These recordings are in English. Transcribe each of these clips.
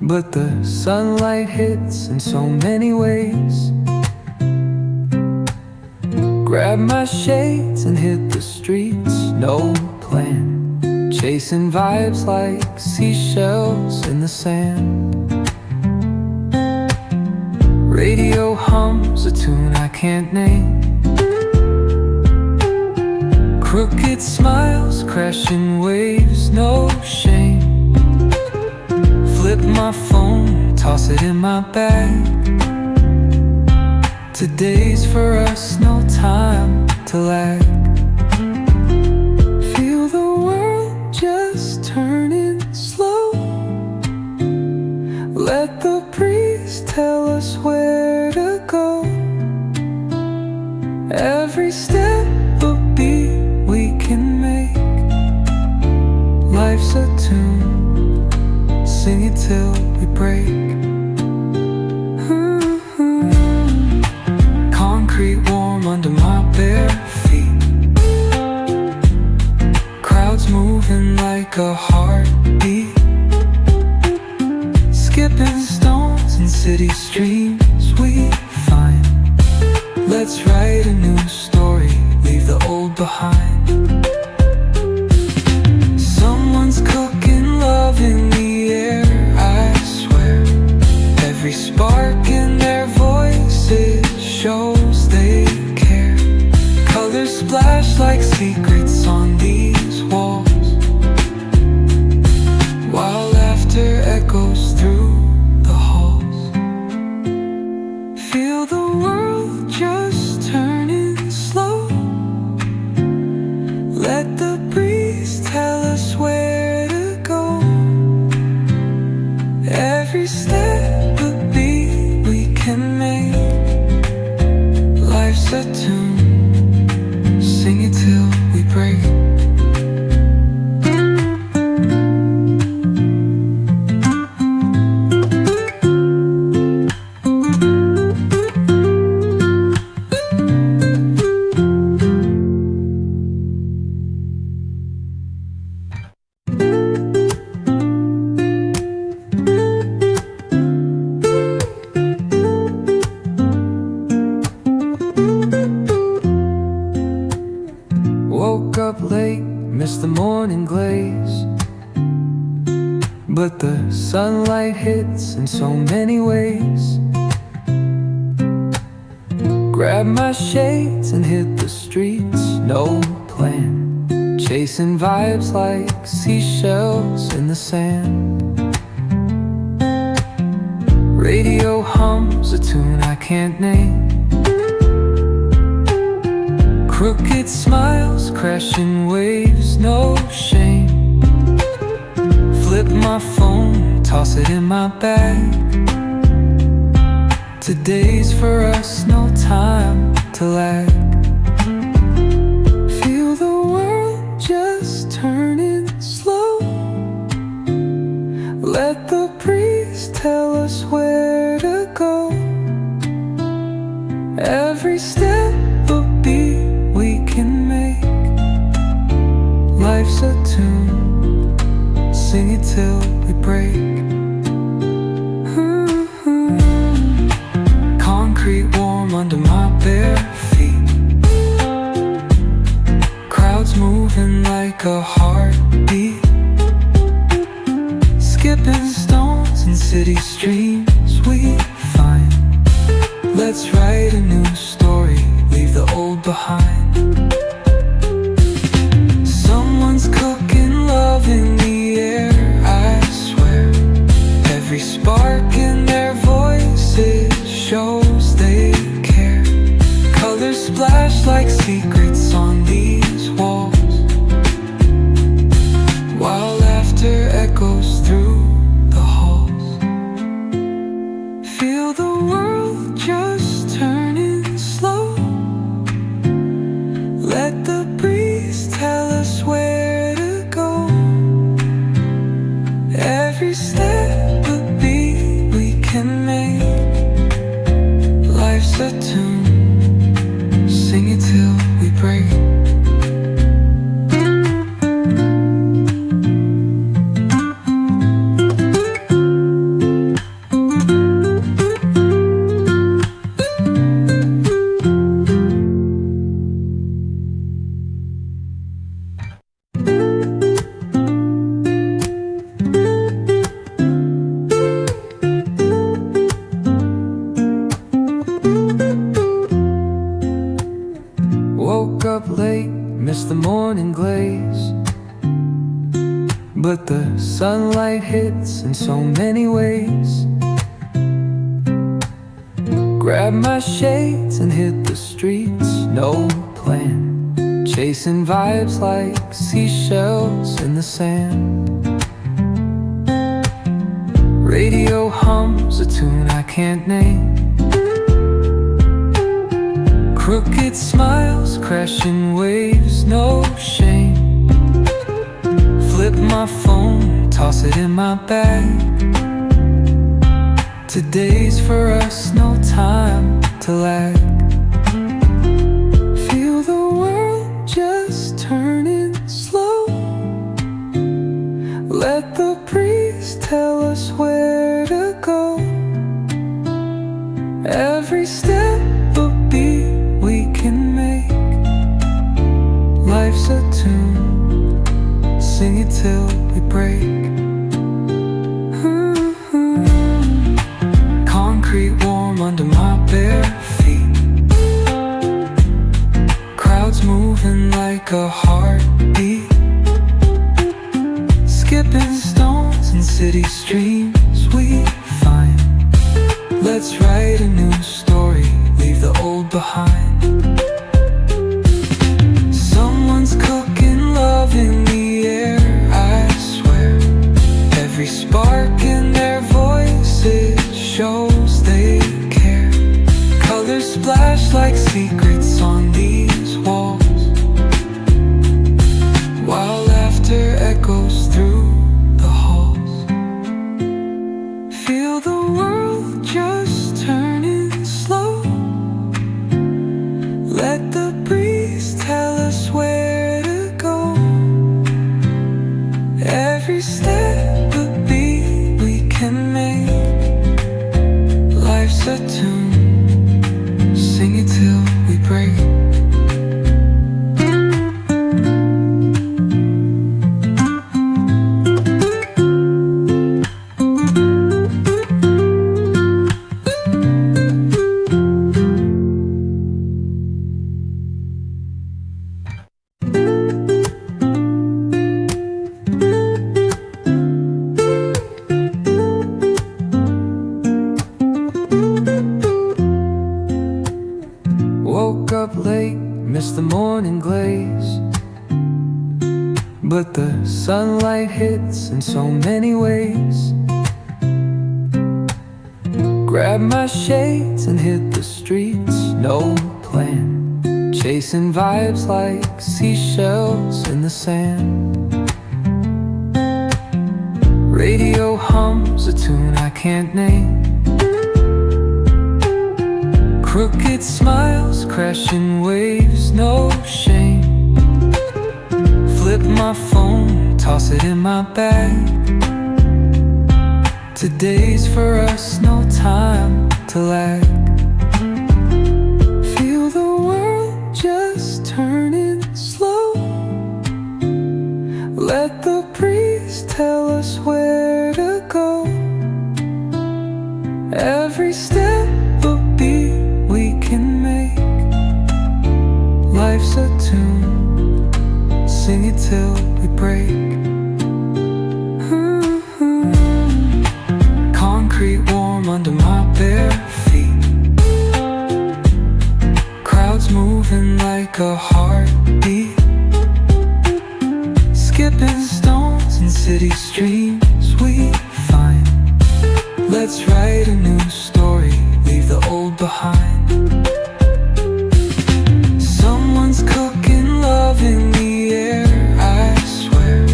but the sunlight hits in so many ways. Grab my shades and hit the streets, no plan, chasing vibes like seashells in the sand. Radio hums a tune I can't name. Crooked smiles, crashing waves, no shame. Flip my phone, toss it in my bag. Today's for us, no time to lag. Feel the world just turning slow. Let the breeze tell us where to go. Every step a beat we can make. Life's a tune, sing it till we break. Concrete warm under my bare feet. Crowds moving like a heartbeat. Skipping stones in city streams we find. Let's write a new story, leave the old behind. Someone's cooking love in the air, I swear. Every spark in their voices shows they care. Colors splash like secrets on these walls, while laughter echoes through the halls. Feel the world just turning slow. Let the breeze tell us where to go. Every step a beat we can make. Life's a tune, sing it till we break. Woke up late, missed the morning glaze, but the sunlight hits in so many ways. Grab my shades and hit the streets, no plan, chasing vibes like seashells in the sand. Radio hums a tune I can't name. Crooked smiles, crashing waves, no shame. Flip my phone, toss it in my bag. Today's for us, no time to lag. Feel the world just turning slow. Let the breeze tell us where to go. Every step a beat we can make. Life's a tune, sing it till we break. Concrete warm under my bare feet. Crowds moving like a heartbeat. Skipping stones in city streams we find. Let's write a new story, leave the old behind. Someone's cooking love in the air, I swear. Every spark in their voices shows they care. Colors splash like secrets on these walls, while laughter echoes through the halls. Feel the world just turning slow. Let the breeze tell us where to go. Every step a beat we can make. Life's a tune, sing it till we break. sunlight hits in so many ways. Grab my shades and hit the streets, no plan. Chasing vibes like seashells in the sand. Radio hums a tune I can't name. Crooked smiles, crashing waves, no shame. Flip my phone, toss it in my bag. Today's for us, no time to lag. Feel the world just turning slow. Let the breeze tell us where to go. Every step a beat we can make. Life's a tune, sing it till we break. Concrete warm under my bare feet. Crowds moving like a heartbeat. Skipping stones in city streams we find. Let's write a new story, leave the old behind. Someone's cooking love in the air, I swear. Every spark in their voices shows they care. Colors splash like secrets on these walls, while laughter echoes through the halls. Feel the world just turning slow. Let the breeze tell us where to go. Every step a beat we can make. Life's a tune, sing it till we break. Woke up late, missed the morning glaze, but the sunlight hits in so many ways. Grab my shades and hit the streets, no plan. Chasing vibes like seashells in the sand. Radio hums a tune I can't name. Crooked smiles, crashing waves, no shame. Flip my phone, toss it in my bag. Today's for us, no time to lag. Feel the world just turning slow. Let the breeze tell us where to go. Every step a beat we can make. Life's a tune, sing it till we break. Concrete warm under my bare feet. Crowds moving like a heartbeat. Skipping stones in city streams we find. Let's write a new story, leave the old behind. Someone's cooking love in the air, I swear.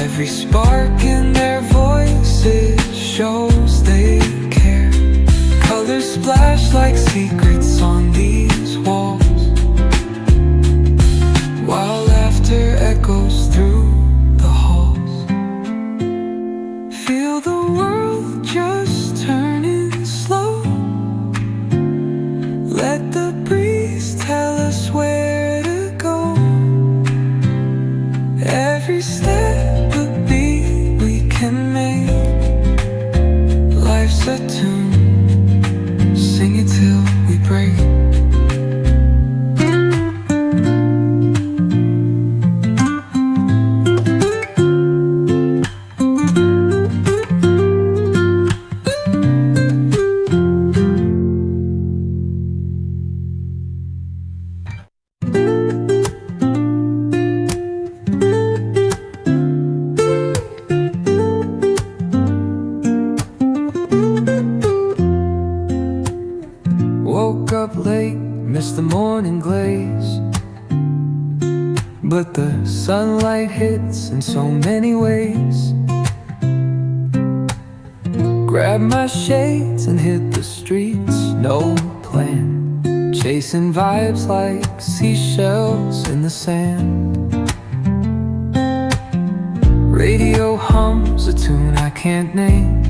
Every spark in their voices shows they care. Colors splash like secrets on these walls, while laughter echoes through the halls. Feel the world just turning slow. Let the breeze tell us where to go. Every step a beat we can make. Life's a tune, sing it till we break. but the sunlight hits in so many ways. Grab my shades and hit the streets, no plan, chasing vibes like seashells in the sand. Radio hums a tune I can't name.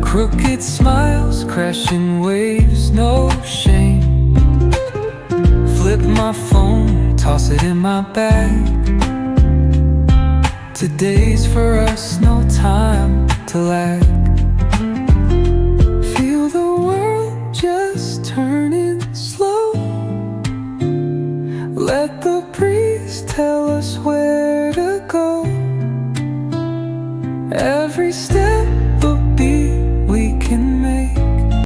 Crooked smiles, crashing waves, no shame. Flip my phone, toss it in my bag. Today's for us, no time to lag. Feel the world just turning slow. Let the breeze tell us where to go. Every step